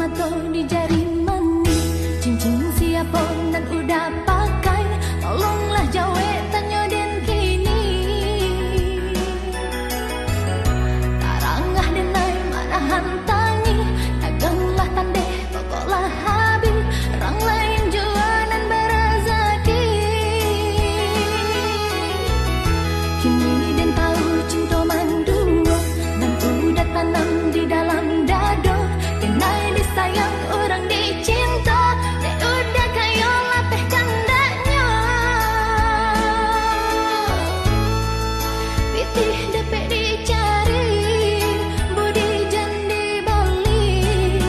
mato di jari mani, cincin siapa nan udah pakai, tolonglah jawe tanyo den kini. Tarangah denai mana hantangi, daganglah tandeh pokoklah habis, orang lain jua nan berazaki. Kini den tahu cinta mandua, nan udah tanam di dalam dado, denai disayang orang dicinta, dek udah kayo lapeh candanya. Pitih depek dicari, budi jan dibalik,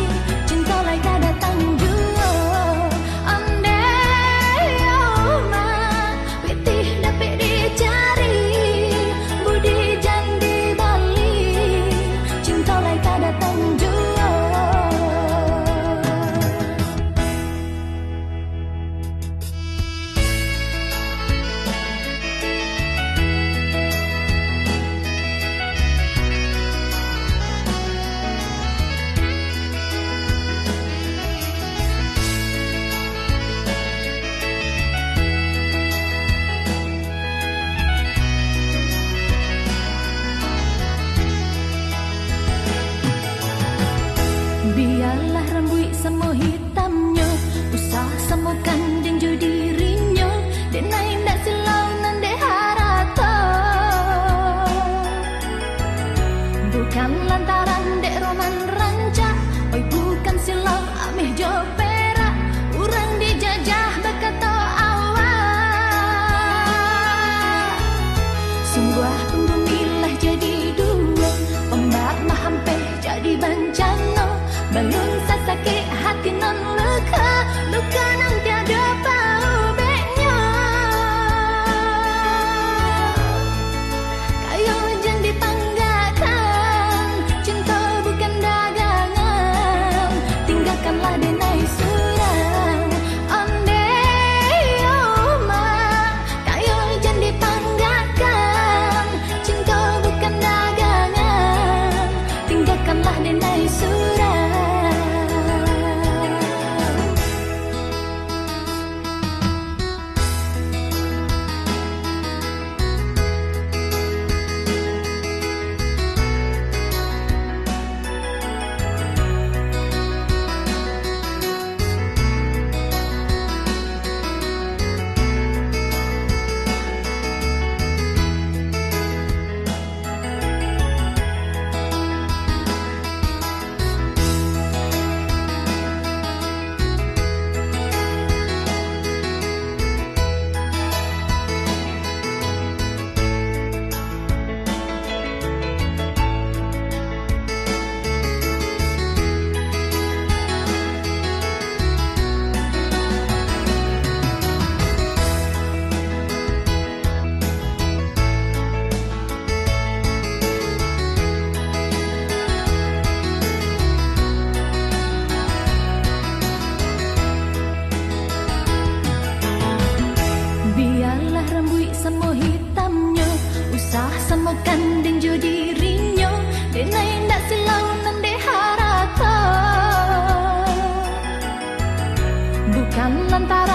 cinta lai kada datang jua. Andai oma, pitih depek dicari, budi jan dibalik, cinta lai kada datang jua. Biarlah rambut semua hitamnya, usah semukan dan judi dirinya, denai ndak silau nan de harata. Bukan lantaran dek roman ranca, oi bukan silau ameh jo perak, urang dijajah berkata awak. Sungguh pembumilah jadi dua, ombak mahampeh jadi bencana, belum sesakit hati non luka, luka nan tiada paubeknya. Kayo jangan dipanggakan, cinta bukan dagangan, tinggalkanlah denai surang. Andai oma, kayo jangan dipanggakan, cinta bukan dagangan, tinggalkanlah denai surang. Biarlah rambut semua hitamnya, usah samakan dan judi dirinya, denai ndak silau nan de harata. Bukan lantaran